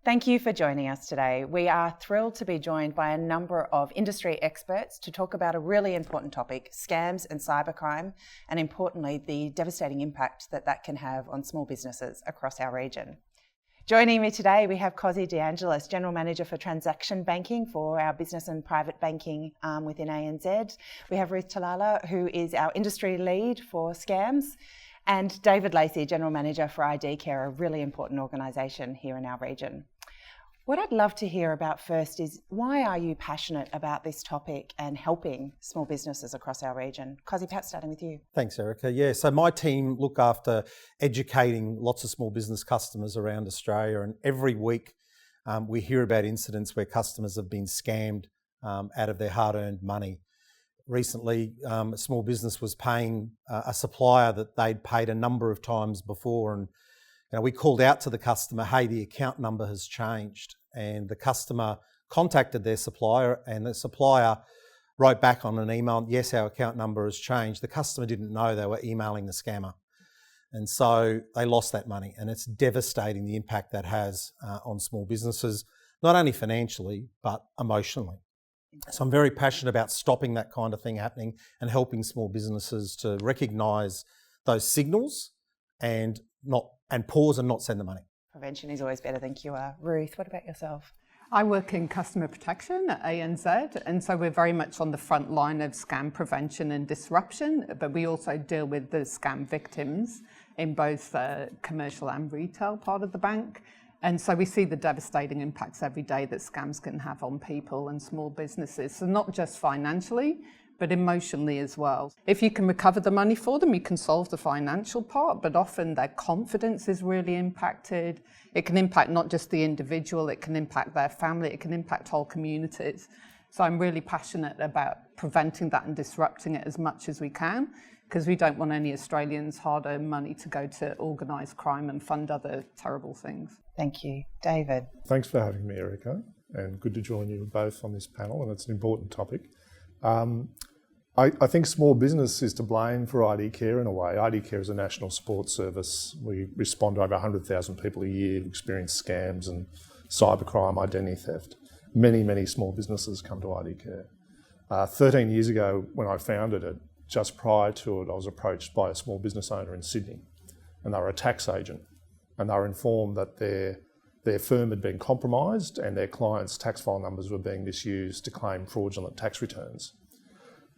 Thank you for joining us today. We are thrilled to be joined by a number of industry experts to talk about a really important topic, scams and cybercrime, and importantly, the devastating impact that can have on small businesses across our region. Joining me today, we have Cosi De Angelis, General Manager for Transaction Banking for our business and private banking within ANZ. We have Ruth Talala, who is our industry lead for scams, and David Lacey, General Manager for ID Care, a really important organisation here in our region. What I'd love to hear about first is, why are you passionate about this topic and helping small businesses across our region? Cosi, perhaps starting with you. Thanks, Erica. Yeah, so my team look after educating lots of small business customers around Australia, and every week we hear about incidents where customers have been scammed out of their hard-earned money. Recently, a small business was paying a supplier that they'd paid a number of times before, and we called out to the customer, hey, the account number has changed. And the customer contacted their supplier, and the supplier wrote back on an email, yes, our account number has changed. The customer didn't know they were emailing the scammer. And so they lost that money, and it's devastating the impact that has on small businesses, not only financially, but emotionally. So I'm very passionate about stopping that kind of thing happening and helping small businesses to recognise those signals and pause and not send the money. Prevention is always better than cure. Ruth, what about yourself? I work in customer protection at ANZ, and so we're very much on the front line of scam prevention and disruption, but we also deal with the scam victims in both commercial and retail part of the bank. And so we see the devastating impacts every day that scams can have on people and small businesses. So not just financially, but emotionally as well. If you can recover the money for them, you can solve the financial part, but often their confidence is really impacted. It can impact not just the individual, it can impact their family, it can impact whole communities. So I'm really passionate about preventing that and disrupting it as much as we can, because we don't want any Australians' hard-earned money to go to organised crime and fund other terrible things. Thank you. David. Thanks for having me, Erica, and good to join you both on this panel, and it's an important topic. I think small business is to blame for ID Care in a way. ID Care is a national support service. We respond to over 100,000 people a year who experience scams and cybercrime, identity theft. Many small businesses come to ID Care. 13 years ago, when I founded it, just prior to it, I was approached by a small business owner in Sydney, and they were a tax agent, and they were informed that their firm had been compromised and their clients' tax file numbers were being misused to claim fraudulent tax returns.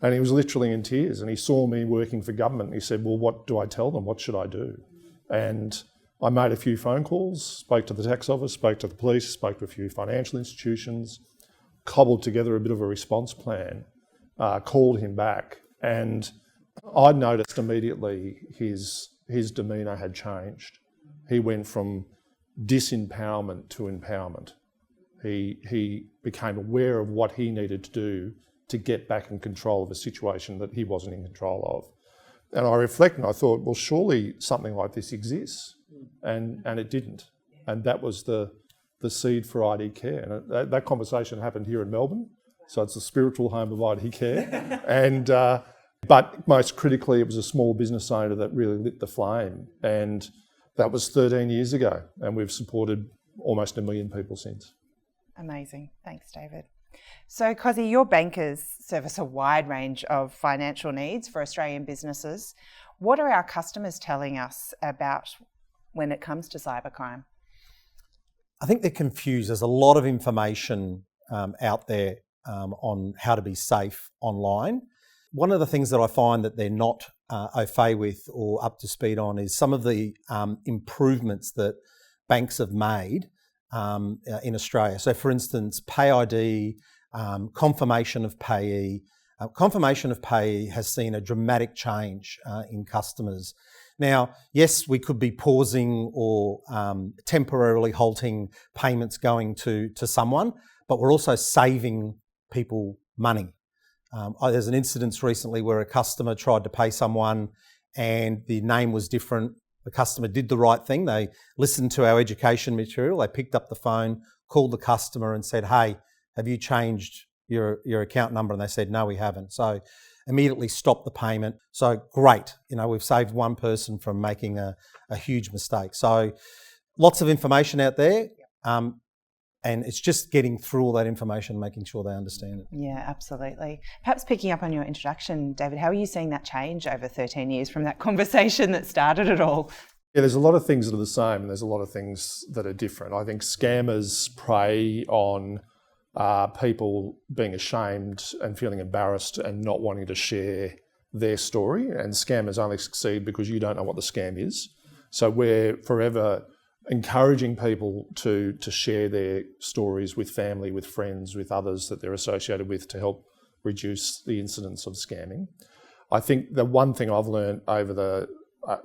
And he was literally in tears, and he saw me working for government, and he said, well, what do I tell them? What should I do? And I made a few phone calls, spoke to the tax office, spoke to the police, spoke to a few financial institutions, cobbled together a bit of a response plan, called him back, and I noticed immediately his demeanour had changed. He went from disempowerment to empowerment. He became aware of what he needed to do to get back in control of a situation that he wasn't in control of. And I reflected and I thought, well, surely something like this exists. And it didn't. And that was the seed for ID Care. And that conversation happened here in Melbourne. So it's the spiritual home of ID Care. And but most critically, it was a small business owner that really lit the flame. And that was 13 years ago. And we've supported almost 1 million people since. Amazing. Thanks, David. So, Cosi, your bankers service a wide range of financial needs for Australian businesses. What are our customers telling us about when it comes to cybercrime? I think they're confused. There's a lot of information out there on how to be safe online. One of the things that I find that they're not au fait with or up to speed on is some of the improvements that banks have made in Australia. So, for instance, PayID, confirmation of payee. Confirmation of payee has seen a dramatic change in customers. Now, yes, we could be pausing or temporarily halting payments going to someone, but we're also saving people money. There's an incident recently where a customer tried to pay someone and the name was different. The customer did the right thing. They listened to our education material. They picked up the phone, called the customer and said, hey, have you changed your account number? And they said, no, we haven't. So immediately stopped the payment. So great. We've saved one person from making a huge mistake. So lots of information out there. And it's just getting through all that information, making sure they understand it. Yeah, absolutely. Perhaps picking up on your introduction, David, how are you seeing that change over 13 years from that conversation that started it all? Yeah, there's a lot of things that are the same and there's a lot of things that are different. I think scammers prey on people being ashamed and feeling embarrassed and not wanting to share their story. And scammers only succeed because you don't know what the scam is. So we're forever encouraging people to share their stories with family, with friends, with others that they're associated with to help reduce the incidence of scamming. I think the one thing I've learned over the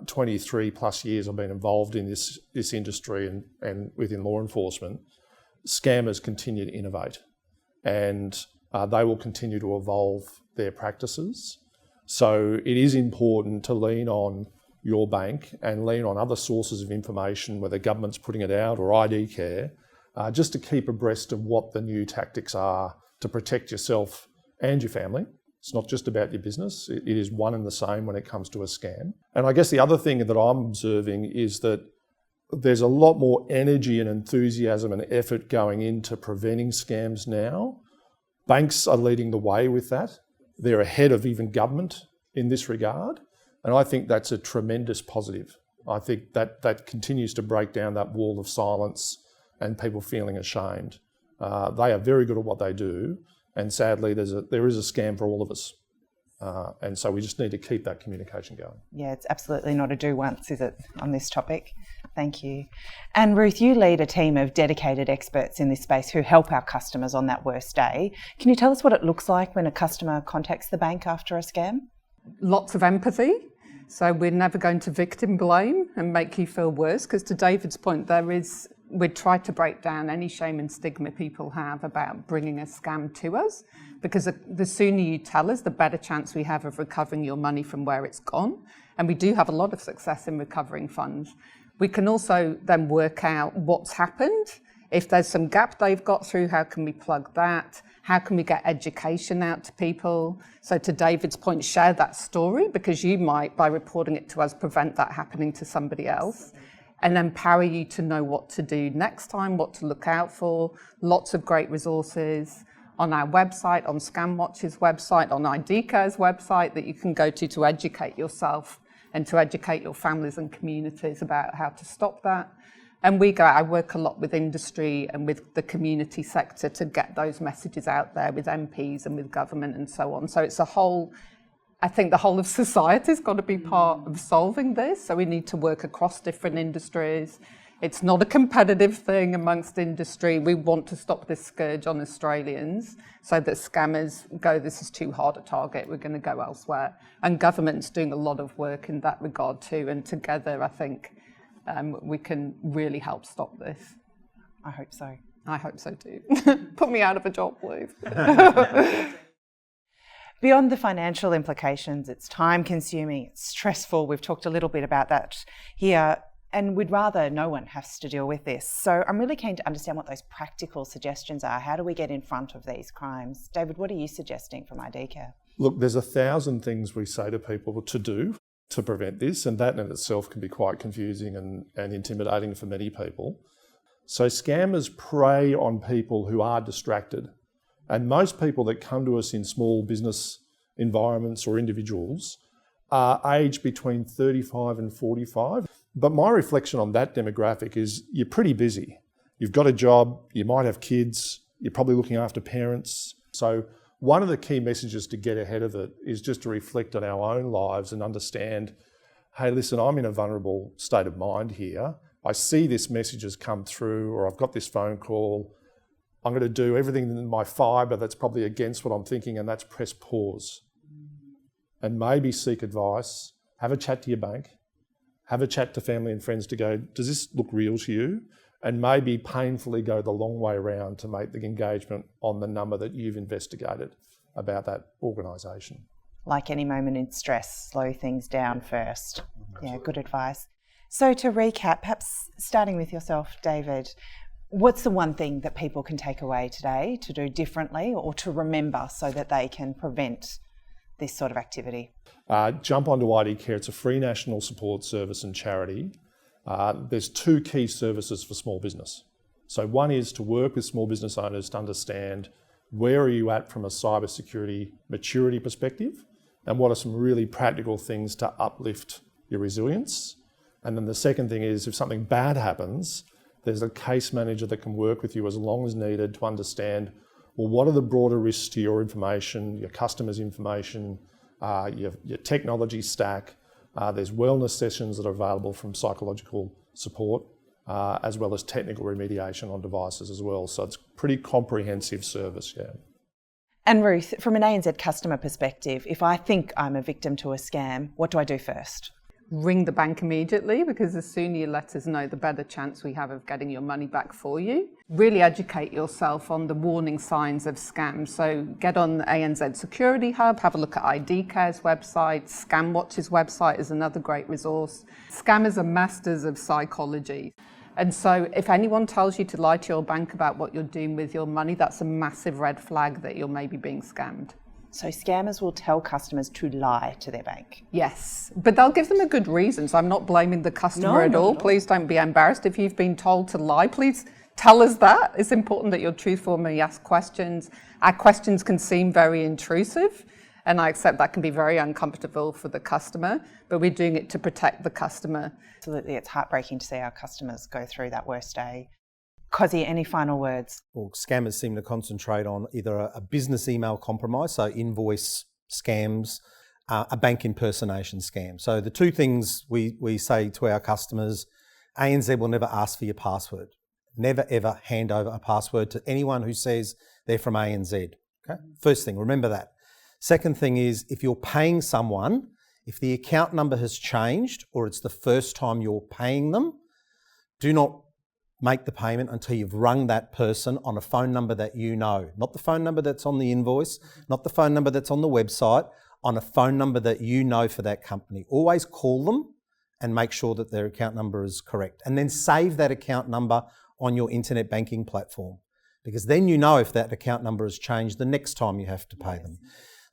23 plus years I've been involved in this industry and within law enforcement, scammers continue to innovate and they will continue to evolve their practices. So it is important to lean on your bank and lean on other sources of information, whether government's putting it out or ID Care, just to keep abreast of what the new tactics are to protect yourself and your family. It's not just about your business. It is one and the same when it comes to a scam. And I guess the other thing that I'm observing is that there's a lot more energy and enthusiasm and effort going into preventing scams now. Banks are leading the way with that. They're ahead of even government in this regard. And I think that's a tremendous positive. I think that continues to break down that wall of silence and people feeling ashamed. They are very good at what they do. And sadly, there is a scam for all of us. And so we just need to keep that communication going. Yeah, it's absolutely not a do once, is it, on this topic? Thank you. And Ruth, you lead a team of dedicated experts in this space who help our customers on that worst day. Can you tell us what it looks like when a customer contacts the bank after a scam? Lots of empathy. So we're never going to victim blame and make you feel worse, because to David's point, we try to break down any shame and stigma people have about bringing a scam to us, because the sooner you tell us, the better chance we have of recovering your money from where it's gone. And we do have a lot of success in recovering funds. We can also then work out what's happened. If there's some gap they've got through, how can we plug that? How can we get education out to people? So to David's point, share that story, because you might, by reporting it to us, prevent that happening to somebody else. And empower you to know what to do next time, what to look out for. Lots of great resources on our website, on ScamWatch's website, on ID Care's website that you can go to educate yourself and to educate your families and communities about how to stop that. And I work a lot with industry and with the community sector to get those messages out there with MPs and with government and so on. So it's I think the whole of society's got to be part of solving this. So we need to work across different industries. It's not a competitive thing amongst industry. We want to stop this scourge on Australians so that scammers go, this is too hard a target, we're going to go elsewhere. And government's doing a lot of work in that regard too. And together, I think, we can really help stop this. I hope so. I hope so too. Put me out of a job, please. Beyond the financial implications, it's time consuming, it's stressful. We've talked a little bit about that here, and we'd rather no one has to deal with this. So I'm really keen to understand what those practical suggestions are. How do we get in front of these crimes? David, what are you suggesting from ID Care? Look, there's 1,000 things we say to people to do to prevent this, and that in itself can be quite confusing and intimidating for many people. So scammers prey on people who are distracted. And most people that come to us in small business environments or individuals are aged between 35 and 45. But my reflection on that demographic is you're pretty busy. You've got a job, you might have kids, you're probably looking after parents. So one of the key messages to get ahead of it is just to reflect on our own lives and understand, hey, listen, I'm in a vulnerable state of mind here. I see this message has come through, or I've got this phone call. I'm going to do everything in my fibre that's probably against what I'm thinking, and that's press pause. And maybe seek advice, have a chat to your bank, have a chat to family and friends to go, does this look real to you? And maybe painfully go the long way around to make the engagement on the number that you've investigated about that organisation. Like any moment in stress, slow things down first. Yeah, good advice. So to recap, perhaps starting with yourself, David, what's the one thing that people can take away today to do differently or to remember so that they can prevent this sort of activity? Jump onto ID Care. It's a free national support service and charity. There's two key services for small business. So one is to work with small business owners to understand where are you at from a cybersecurity maturity perspective, and what are some really practical things to uplift your resilience. And then the second thing is, if something bad happens, there's a case manager that can work with you as long as needed to understand, well, what are the broader risks to your information, your customers' information, your technology stack. There's wellness sessions that are available from psychological support, as well as technical remediation on devices as well. So it's pretty comprehensive service, yeah. And Ruth, from an ANZ customer perspective, if I think I'm a victim to a scam, what do I do first? Ring the bank immediately, because the sooner you let us know, the better chance we have of getting your money back for you. Really educate yourself on the warning signs of scams. So get on the ANZ Security Hub, have a look at IDCare's website, ScamWatch's website is another great resource. Scammers are masters of psychology. And so if anyone tells you to lie to your bank about what you're doing with your money, that's a massive red flag that you're maybe being scammed. So scammers will tell customers to lie to their bank. Yes, but they'll give them a good reason. So I'm not blaming the customer at all. Please don't be embarrassed. If you've been told to lie, please tell us that. It's important that you're truthful when you ask questions. Our questions can seem very intrusive, and I accept that can be very uncomfortable for the customer, but we're doing it to protect the customer. Absolutely, it's heartbreaking to see our customers go through that worst day. Cozzy, any final words? Well, scammers seem to concentrate on either a business email compromise, so invoice scams, a bank impersonation scam. So the two things we say to our customers, ANZ will never ask for your password. Never ever hand over a password to anyone who says they're from ANZ. Okay? First thing, remember that. Second thing is, if you're paying someone, if the account number has changed or it's the first time you're paying them, do not make the payment until you've rung that person on a phone number that you know. Not the phone number that's on the invoice, not the phone number that's on the website, on a phone number that you know for that company. Always call them and make sure that their account number is correct. And then save that account number on your internet banking platform, because then you know if that account number has changed the next time you have to pay them.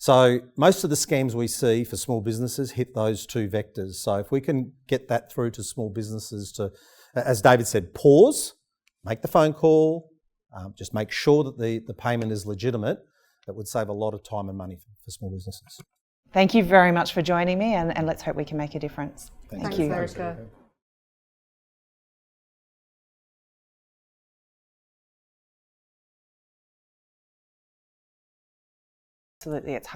So most of the scams we see for small businesses hit those two vectors. So if we can get that through to small businesses to, as David said, pause, make the phone call, just make sure that the payment is legitimate, that would save a lot of time and money for small businesses. Thank you very much for joining me, and let's hope we can make a difference. Thanks, Erica. Absolutely, it's